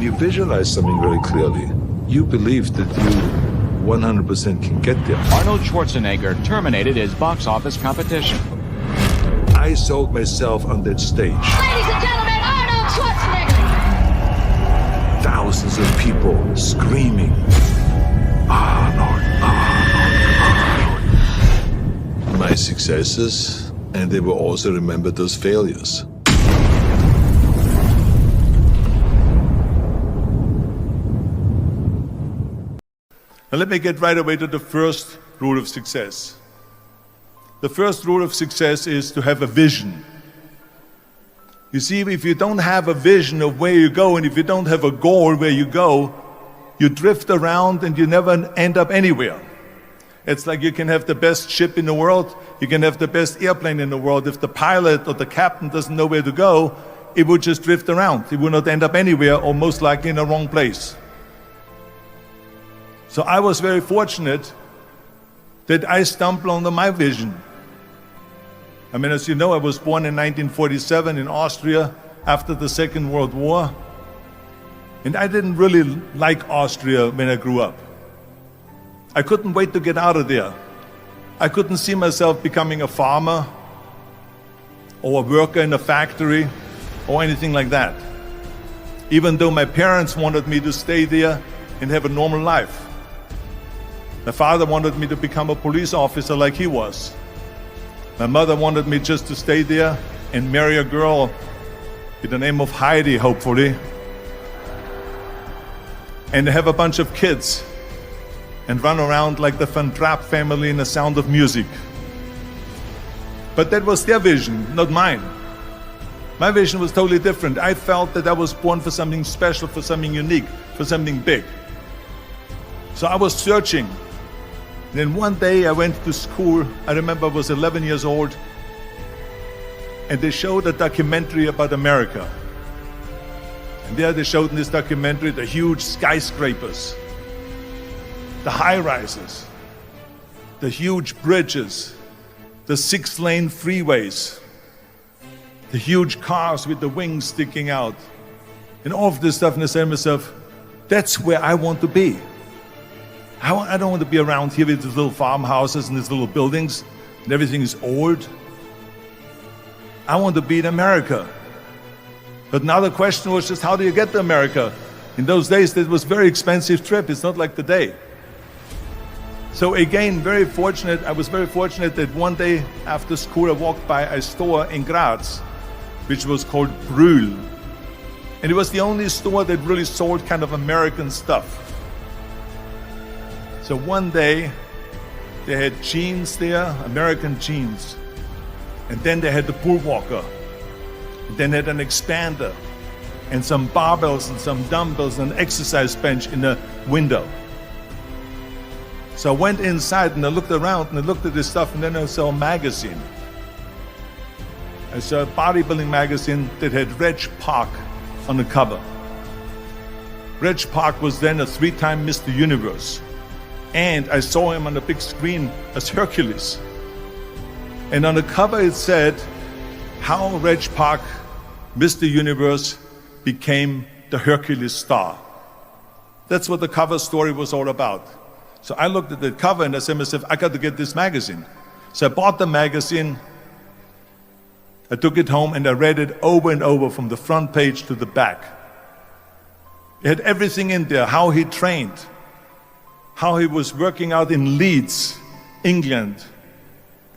when you visualize something very clearly, you believe that you 100% can get there. Arnold Schwarzenegger terminated his box office competition. I sold myself on that stage. Ladies and gentlemen, Arnold Schwarzenegger! Thousands of people screaming, Arnold, Arnold, Arnold. My successes, and they will also remember those failures. Now let me get right away to the first rule of success. The first rule of success is to have a vision. You see, if you don't have a vision of where you go, and if you don't have a goal where you go, you drift around and you never end up anywhere. It's like you can have the best ship in the world, you can have the best airplane in the world. If the pilot or the captain doesn't know where to go, it would just drift around. It would not end up anywhere, or most likely in the wrong place. So I was very fortunate that I stumbled onto my vision. I mean, as you know, I was born in 1947 in Austria after the Second World War. And I didn't really like Austria when I grew up. I couldn't wait to get out of there. I couldn't see myself becoming a farmer or a worker in a factory or anything like that. Even though my parents wanted me to stay there and have a normal life. My father wanted me to become a police officer like he was. My mother wanted me just to stay there and marry a girl with the name of Heidi, hopefully, and have a bunch of kids and run around like the Van Trapp family in The Sound of Music. But that was their vision, not mine. My vision was totally different. I felt that I was born for something special, for something unique, for something big. So I was searching. Then one day I went to school. I remember I was 11 years old, and they showed a documentary about America. And there they showed in this documentary the huge skyscrapers, the high-rises, the huge bridges, the 6-lane freeways, the huge cars with the wings sticking out, and all of this stuff. And I said to myself, that's where I want to be. I don't want to be around here with these little farmhouses and these little buildings and everything is old. I want to be in America. But now the question was just, how do you get to America? In those days, it was a very expensive trip. It's not like today. So again, I was very fortunate that one day after school, I walked by a store in Graz, which was called Brühl. And it was the only store that really sold kind of American stuff. So one day, they had jeans there, American jeans. And then they had the Bullwalker. And then they had an expander and some barbells and some dumbbells and an exercise bench in the window. So I went inside and I looked around and I looked at this stuff, and then I saw a magazine. I saw a bodybuilding magazine that had Reg Park on the cover. Reg Park was then a 3-time Mr. Universe. And I saw him on the big screen as Hercules. And on the cover it said, how Reg Park, Mr. Universe, became the Hercules star. That's what the cover story was all about. So I looked at the cover and I said to myself, I got to get this magazine. So I bought the magazine, I took it home and I read it over and over from the front page to the back. It had everything in there, how he trained, how he was working out in Leeds, England,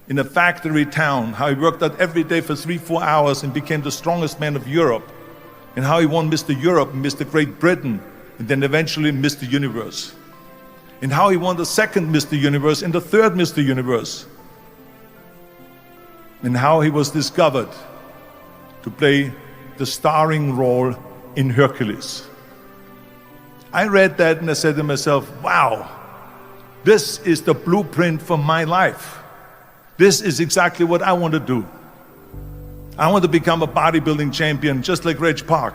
in a factory town, how he worked out every day for 3-4 hours and became the strongest man of Europe, and how he won Mr. Europe and Mr. Great Britain, and then eventually Mr. Universe. And how he won the second Mr. Universe and the third Mr. Universe. And how he was discovered to play the starring role in Hercules. I read that and I said to myself, wow, this is the blueprint for my life. This is exactly what I want to do. I want to become a bodybuilding champion just like Reg Park.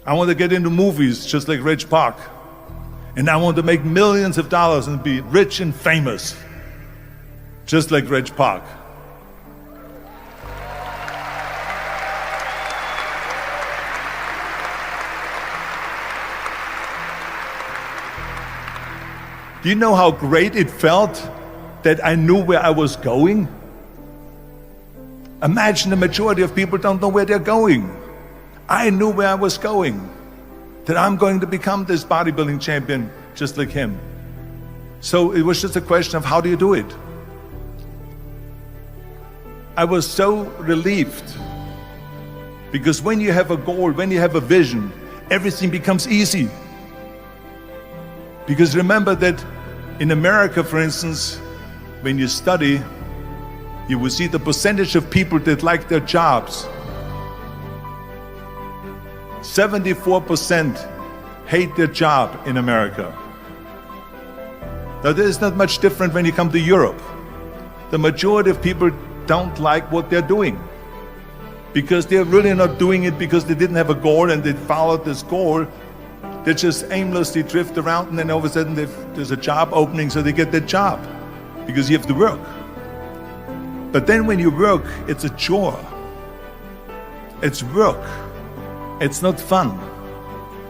I want to get into movies just like Reg Park. And I want to make millions of dollars and be rich and famous just like Reg Park. Do you know how great it felt that I knew where I was going? Imagine the majority of people don't know where they're going. I knew where I was going, that I'm going to become this bodybuilding champion just like him. So it was just a question of how do you do it? I was so relieved because when you have a goal, when you have a vision, everything becomes easy. Because remember that in America, for instance, when you study, you will see the percentage of people that like their jobs. 74% hate their job in America. Now, there is not much different when you come to Europe. The majority of people don't like what they're doing because they're really not doing it because they didn't have a goal and they followed this goal. They just aimlessly drift around and then all of a sudden there's a job opening, so they get that job because you have to work. But then when you work, it's a chore. It's work. It's not fun.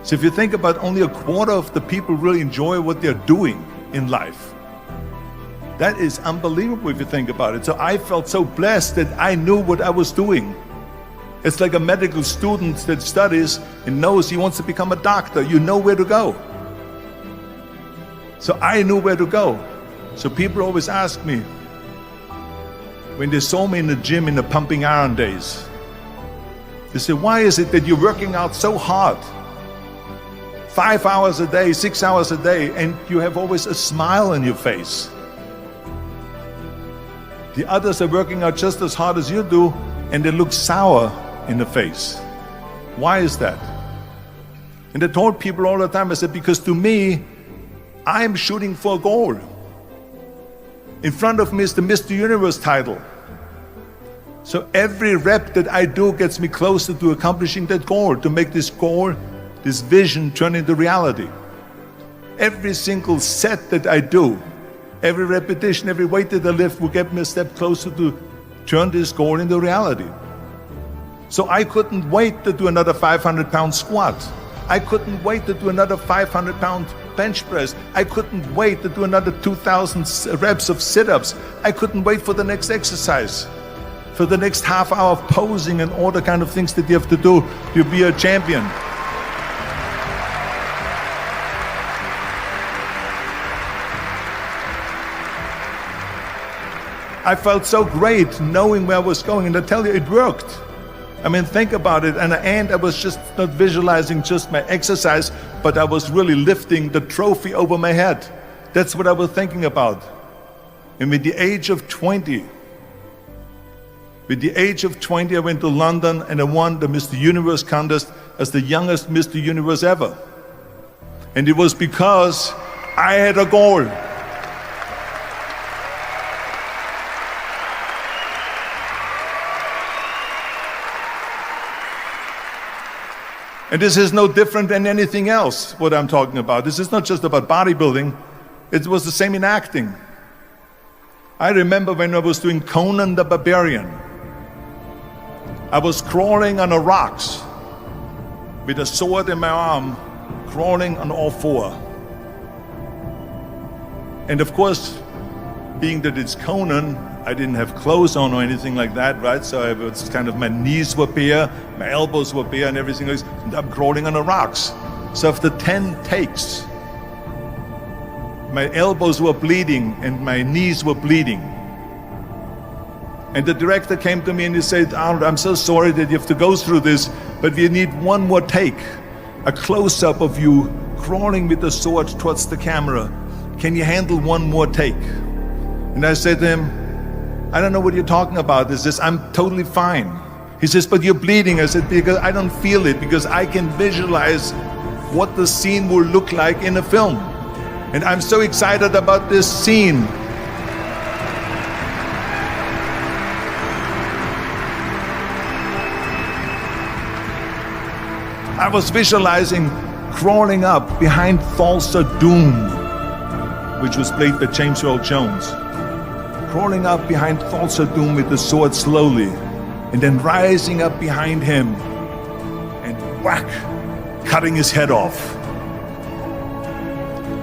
So if you think about only a quarter of the people really enjoy what they're doing in life. That is unbelievable if you think about it. So I felt so blessed that I knew what I was doing. It's like a medical student that studies and knows he wants to become a doctor. You know where to go. So I knew where to go. So people always ask me, when they saw me in the gym in the pumping iron days, they say, why is it that you're working out so hard? 5 hours a day, 6 hours a day, and you have always a smile on your face. The others are working out just as hard as you do, and they look sour in the face. Why is that? And I told people all the time, I said, because to me, I'm shooting for a goal. In front of me is the Mr. Universe title. So every rep that I do gets me closer to accomplishing that goal, to make this goal, this vision turn into reality. Every single set that I do, every repetition, every weight that I lift will get me a step closer to turn this goal into reality. So I couldn't wait to do another 500-pound squat. I couldn't wait to do another 500-pound bench press. I couldn't wait to do another 2,000 reps of sit-ups. I couldn't wait for the next exercise, for the next half hour of posing and all the kind of things that you have to do to be a champion. I felt so great knowing where I was going, and I tell you, it worked. I mean, think about it. And I was just not visualizing just my exercise, but I was really lifting the trophy over my head. That's what I was thinking about. And with the age of 20, I went to London and I won the Mr. Universe contest as the youngest Mr. Universe ever. And it was because I had a goal. And this is no different than anything else, what I'm talking about. This is not just about bodybuilding. It was the same in acting. I remember when I was doing Conan the Barbarian. I was crawling on the rocks with a sword in my arm, crawling on all four. And of course, being that it's Conan, I didn't have clothes on or anything like that, right? So I was kind of, my knees were bare, my elbows were bare and everything else, and I'm crawling on the rocks. So after 10 takes, my elbows were bleeding and my knees were bleeding. And the director came to me and he said, Arnold, I'm so sorry that you have to go through this, but we need one more take, a close-up of you crawling with the sword towards the camera. Can you handle one more take? And I said to him, I don't know what you're talking about. He says, I'm totally fine. He says, but you're bleeding. I said, because I don't feel it, because I can visualize what the scene will look like in a film. And I'm so excited about this scene. I was visualizing crawling up behind Falser Doom, which was played by James Earl Jones. Crawling up behind Falser Doom with the sword slowly, and then rising up behind him and whack, cutting his head off.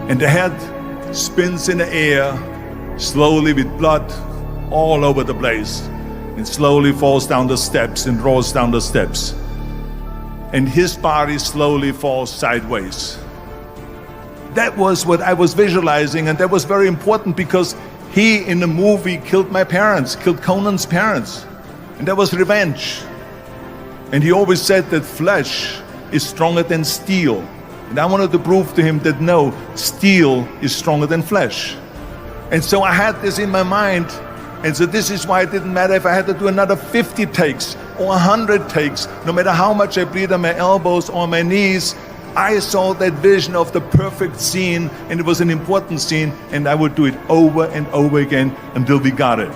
And the head spins in the air, slowly with blood all over the place, and slowly falls down the steps and rolls down the steps. And his body slowly falls sideways. That was what I was visualizing, and that was very important because he, in the movie, killed my parents, killed Conan's parents. And that was revenge. And he always said that flesh is stronger than steel. And I wanted to prove to him that no, steel is stronger than flesh. And so I had this in my mind. And so this is why it didn't matter if I had to do another 50 takes or 100 takes, no matter how much I bleed on my elbows or my knees. I saw that vision of the perfect scene, and it was an important scene, and I would do it over and over again until we got it.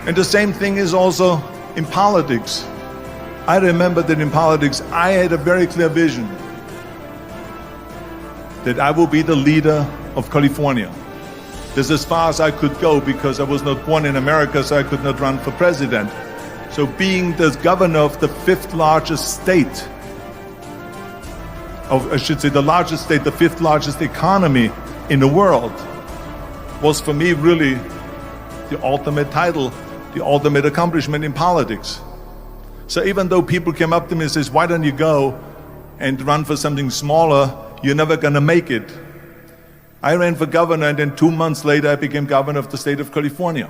And the same thing is also in politics. I remember that in politics, I had a very clear vision that I will be the leader of California. This is as far as I could go because I was not born in America, so I could not run for president. So being the governor of the fifth largest state, I should say the largest state, the fifth largest economy in the world, was for me really the ultimate title, the ultimate accomplishment in politics. So even though people came up to me and says, why don't you go and run for something smaller, you're never gonna make it. I ran for governor, and then 2 months later I became governor of the state of California.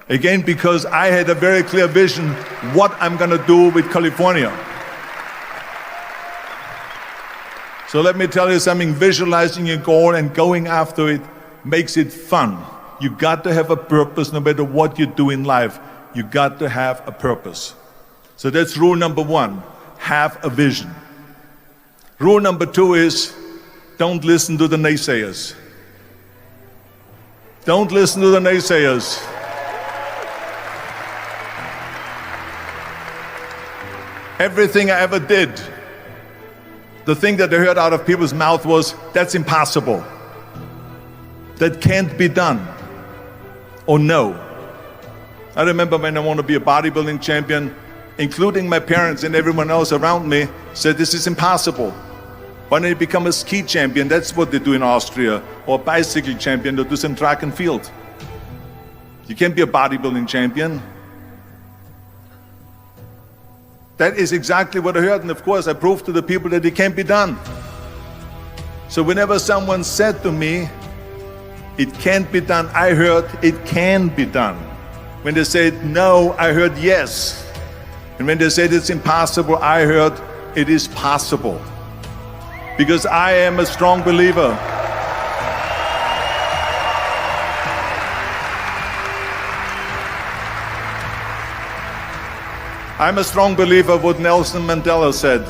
Again, because I had a very clear vision what I'm gonna do with California. So let me tell you something, visualizing your goal and going after it makes it fun. You got to have a purpose no matter what you do in life. You got to have a purpose. So that's rule number one, have a vision. Rule number two is, don't listen to the naysayers. Don't listen to the naysayers. Everything I ever did, the thing that I heard out of people's mouth was, that's impossible. That can't be done. Or no. I remember when I wanted to be a bodybuilding champion, including my parents and everyone else around me, said this is impossible. Why don't you become a ski champion? That's what they do in Austria. Or a bicycle champion, they do some track and field. You can't be a bodybuilding champion. That is exactly what I heard, and of course I proved to the people that it can't be done. So whenever someone said to me, it can't be done, I heard it can be done. When they said no, I heard yes. And when they said it's impossible, I heard it is possible. Because I am a strong believer. I'm a strong believer of what Nelson Mandela said,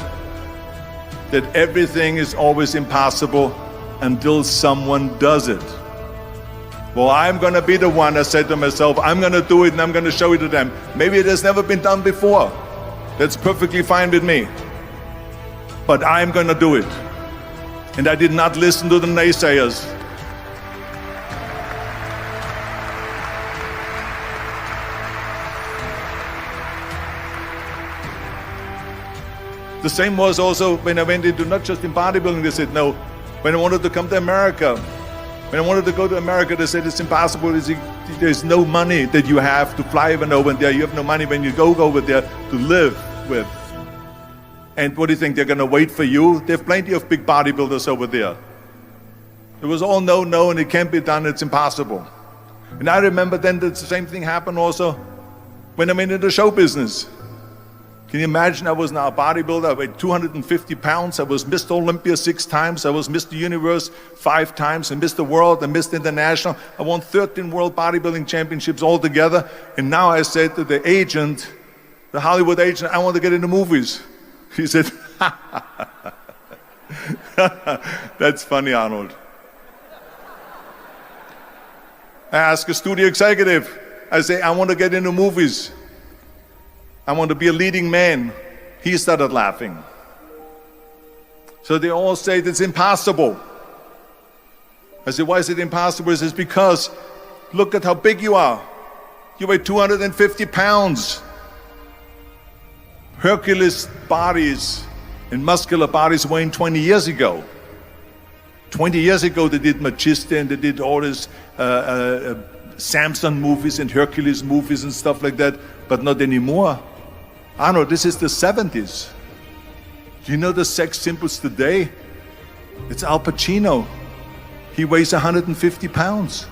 that everything is always impossible until someone does it. Well, I'm gonna be the one, I said to myself, I'm gonna do it and I'm gonna show it to them. Maybe it has never been done before. That's perfectly fine with me. But I'm gonna do it. And I did not listen to the naysayers. The same was also when I went into, not just in bodybuilding, they said no. When I wanted to come to America, when I wanted to go to America, they said it's impossible. There's no money that you have to fly even over there. You have no money when you go over there to live with. And what do you think, they're gonna wait for you? They have plenty of big bodybuilders over there. It was all no, no, and it can't be done, it's impossible. And I remember then that the same thing happened also when I went into the show business. Can you imagine, I was now a bodybuilder, I weighed 250 pounds, I was Mr. Olympia 6 times, I was Mr. Universe 5 times, and Mr. World and Mr. International. I won 13 World Bodybuilding Championships altogether, and now I said to the agent, the Hollywood agent, I want to get into movies. He said, that's funny, Arnold. I asked a studio executive, I say, I want to get into movies. I want to be a leading man. He started laughing. So they all say it's impossible. I said, why is it impossible? He says, because look at how big you are. You weigh 250 pounds. Hercules bodies and muscular bodies weighing 20 years ago. 20 years ago, they did Machista and they did all these Samson movies and Hercules movies and stuff like that, but not anymore. Arnold, this is the 70s. Do you know the sex symbols today? It's Al Pacino. He weighs 150 pounds.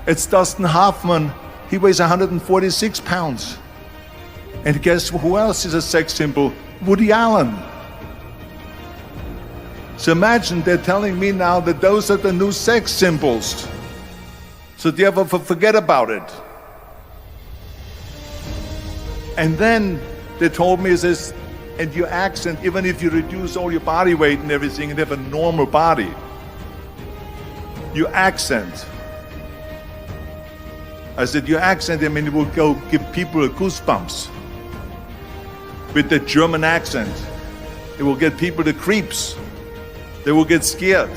It's Dustin Hoffman. He weighs 146 pounds. And guess who else is a sex symbol? Woody Allen. So imagine they're telling me now that those are the new sex symbols. So do you ever forget about it? And then they told me, says, and your accent, even if you reduce all your body weight and everything and have a normal body, your accent. I said, your accent, I mean, it will go give people goosebumps. With the German accent, it will get people the creeps. They will get scared.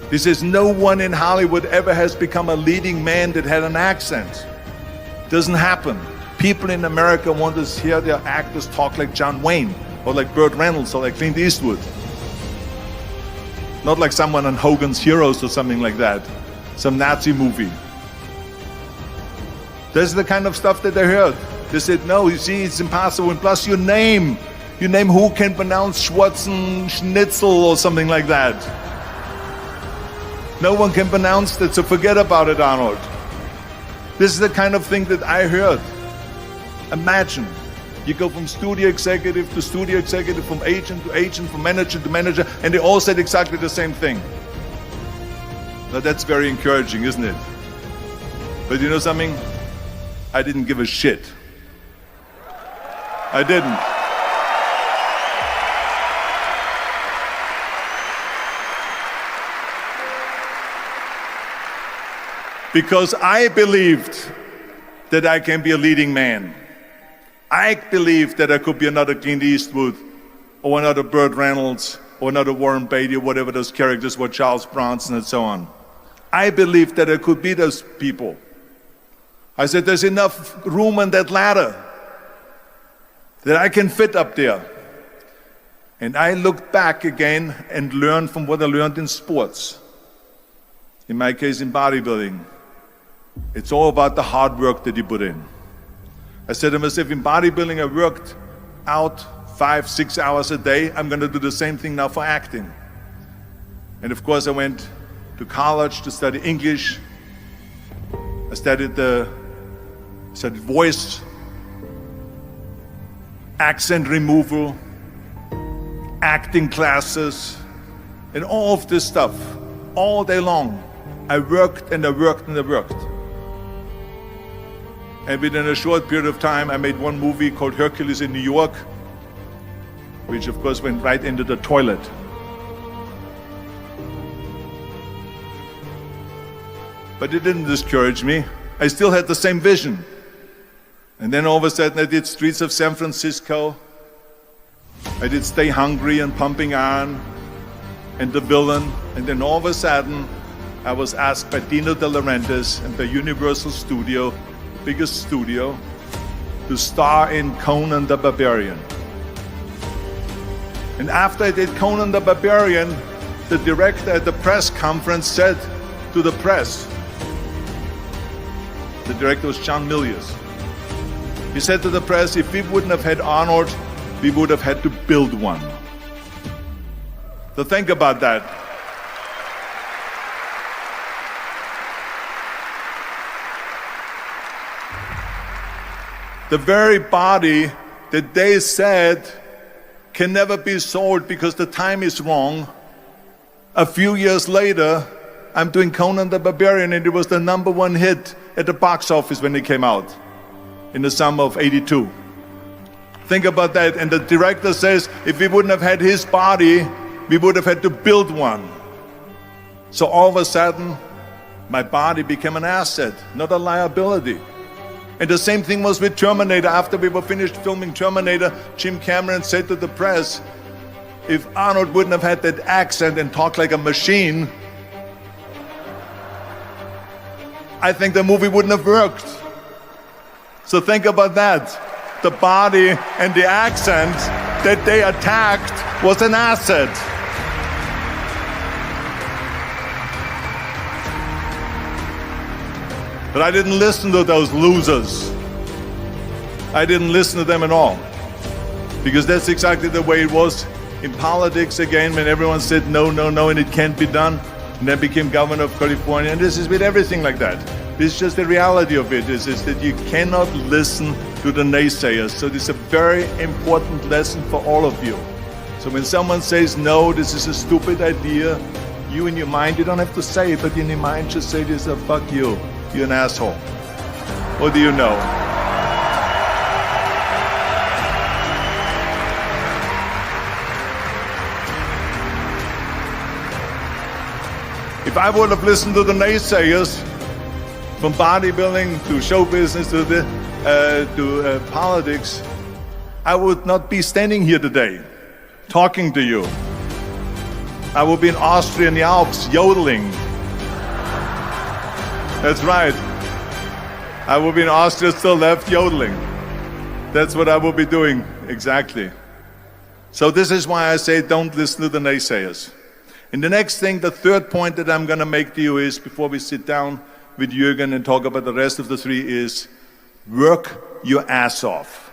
He says, no one in Hollywood ever has become a leading man that had an accent. Doesn't happen. People in America want to hear their actors talk like John Wayne, or like Burt Reynolds, or like Clint Eastwood. Not like someone on Hogan's Heroes or something like that. Some Nazi movie. That's the kind of stuff that they heard. They said, no, you see, it's impossible. And plus your name who can pronounce Schwarzenegger or something like that. No one can pronounce that, so forget about it, Arnold. This is the kind of thing that I heard. Imagine, you go from studio executive to studio executive, from agent to agent, from manager to manager, and they all said exactly the same thing. Now that's very encouraging, isn't it? But you know something? I didn't give a shit. I didn't. Because I believed that I can be a leading man. I believed that I could be another Clint Eastwood, or another Burt Reynolds, or another Warren Beatty, or whatever those characters were, Charles Bronson and so on. I believed that I could be those people. I said, there's enough room on that ladder that I can fit up there. And I looked back again and learned from what I learned in sports. In my case, in bodybuilding. It's all about the hard work that you put in. I said to myself, in bodybuilding, I worked out 5-6 hours a day. I'm going to do the same thing now for acting. And of course, I went to college to study English. I studied voice, accent removal, acting classes, and all of this stuff, all day long. I worked and I worked and I worked. And within a short period of time, I made one movie called Hercules in New York, which of course went right into the toilet. But it didn't discourage me. I still had the same vision. And then all of a sudden I did Streets of San Francisco. I did Stay Hungry and Pumping Iron and The Villain. And then all of a sudden I was asked by Dino De Laurentiis and by Universal Studio, biggest studio, to star in Conan the Barbarian. And after I did Conan the Barbarian, the director at the press conference said to the press, the director was John Milius, he said to the press, if we wouldn't have had Arnold, we would have had to build one. So think about that. The very body that they said can never be sold because the time is wrong. A few years later, I'm doing Conan the Barbarian, and it was the #1 hit at the box office when it came out in the summer of '82. Think about that. And the director says, if we wouldn't have had his body, we would have had to build one. So all of a sudden, my body became an asset, not a liability. And the same thing was with Terminator. After we were finished filming Terminator, Jim Cameron said to the press, if Arnold wouldn't have had that accent and talked like a machine, I think the movie wouldn't have worked. So think about that. the body and the accent that they attacked was an asset. But I didn't listen to those losers. I didn't listen to them at all. Because that's exactly the way it was in politics again, when everyone said no, no, no, and it can't be done. And then became governor of California. And this is with everything like that. This is just the reality of it, is that you cannot listen to the naysayers. So this is a very important lesson for all of you. So when someone says, no, this is a stupid idea, you in your mind, you don't have to say it, but in your mind just say this, fuck you, you're an asshole. What do you know? If I would have listened to the naysayers, from bodybuilding to show business to politics, I would not be standing here today, talking to you. I would be in Austria in the Alps, yodeling. That's right. I would be in Austria, still left, yodeling. That's what I would be doing, exactly. So this is why I say don't listen to the naysayers. And the next thing, the third point that I'm going to make to you is, before we sit down with Jürgen and talk about the rest of the three, is work your ass off.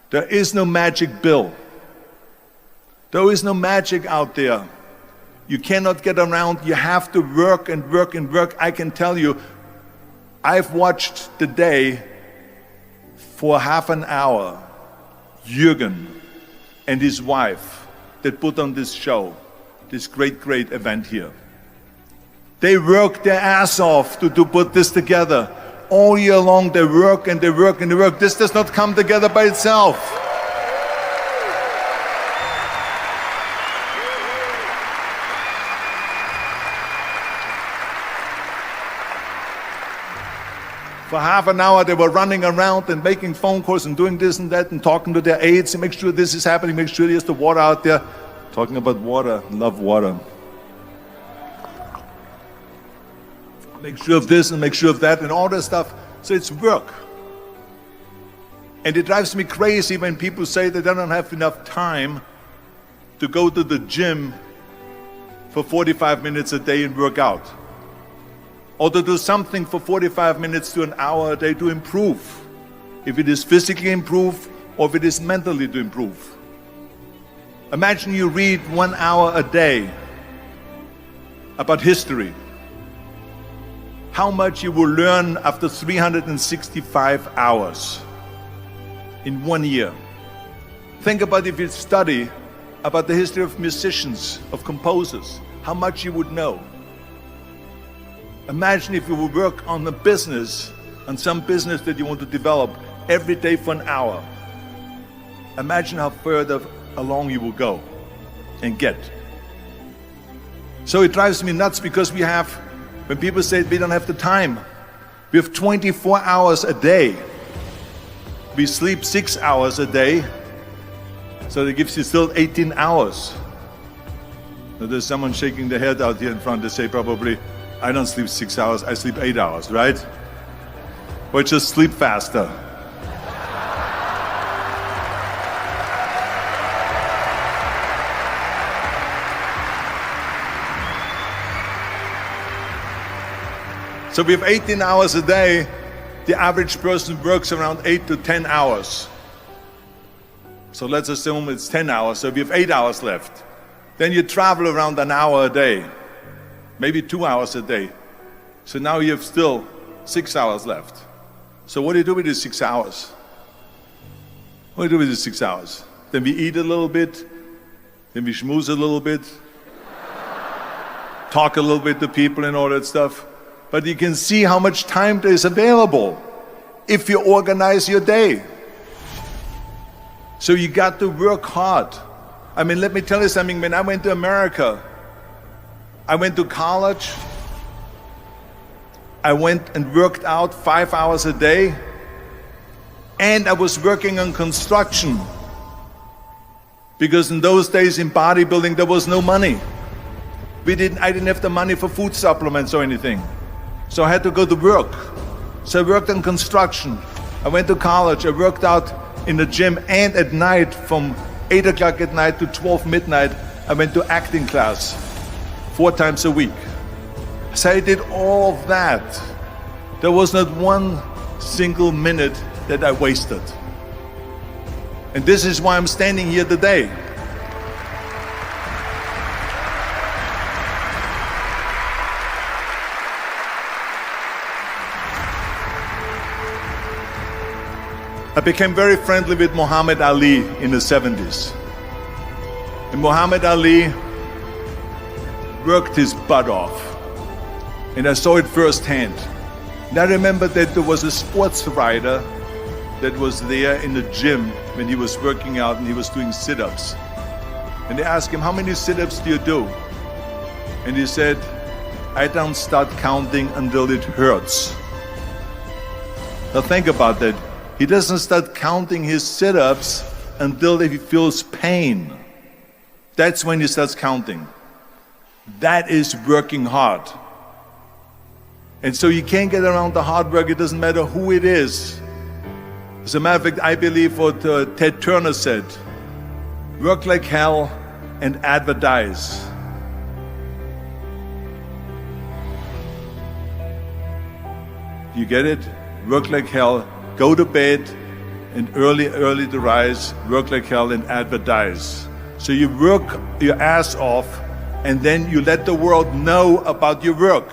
There is no magic pill. There is no magic out there. You cannot get around. You have to work and work and work. I can tell you, I've watched the day for half an hour, Jürgen and his wife that put on this show, this great, great event here. They work their ass off to put this together. All year long they work and they work and they work. This does not come together by itself. For half an hour they were running around and making phone calls and doing this and that and talking to their aides and make sure this is happening, make sure there's the water out there. Talking about water, love water. Make sure of this and make sure of that and all that stuff. So it's work. And it drives me crazy when people say they don't have enough time to go to the gym for 45 minutes a day and work out. Or to do something for 45 minutes to an hour a day to improve. If it is physically improve or if it is mentally to improve. Imagine you read 1 hour a day about history. How much you will learn after 365 hours in 1 year. Think about if you study about the history of musicians, of composers, how much you would know. Imagine if you would work on a business, on some business that you want to develop every day for an hour. Imagine how further along you will go and get. So it drives me nuts because we have, when people say we don't have the time, we have 24 hours a day. We sleep 6 hours a day, so that gives you still 18 hours. Now there's someone shaking their head out here in front. They say probably, I don't sleep 6 hours, I sleep 8 hours, right? Or just sleep faster. So we have 18 hours a day. The average person works around 8 to 10 hours. So let's assume it's 10 hours, so we have 8 hours left. Then you travel around an hour a day, maybe 2 hours a day. So now you have still 6 hours left. So what do you do with these 6 hours? What do you do with these 6 hours? Then we eat a little bit, then we schmooze a little bit, talk a little bit to people and all that stuff. But you can see how much time there is available if you organize your day. So you got to work hard. I mean, let me tell you something. When I went to America, I went to college. I went and worked out 5 hours a day. And I was working on construction. Because in those days in bodybuilding, there was no money. I didn't have the money for food supplements or anything. So I had to go to work. So I worked on construction. I went to college. I worked out in the gym, and at night from 8 o'clock at night to 12 midnight, I went to acting class 4 times a week. So I did all of that. There was not one single minute that I wasted. And this is why I'm standing here today. I became very friendly with Muhammad Ali in the 70s. And Muhammad Ali worked his butt off. And I saw it firsthand. And I remember that there was a sports writer that was there in the gym when he was working out and he was doing sit-ups. And they asked him, how many sit-ups do you do? And he said, I don't start counting until it hurts. Now think about that. He doesn't start counting his sit-ups until he feels pain. That's when he starts counting. That is working hard. And so you can't get around the hard work. It doesn't matter who it is. As a matter of fact, I believe what Ted Turner said, work like hell and advertise. You get it? Work like hell, go to bed, and early to rise, work like hell and advertise. So you work your ass off, and then you let the world know about your work.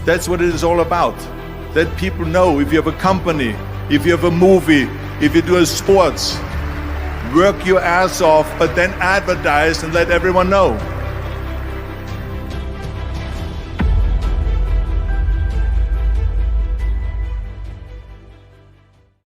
That's what it is all about. Let people know. If you have a company, if you have a movie, if you do sports, work your ass off, but then advertise and let everyone know.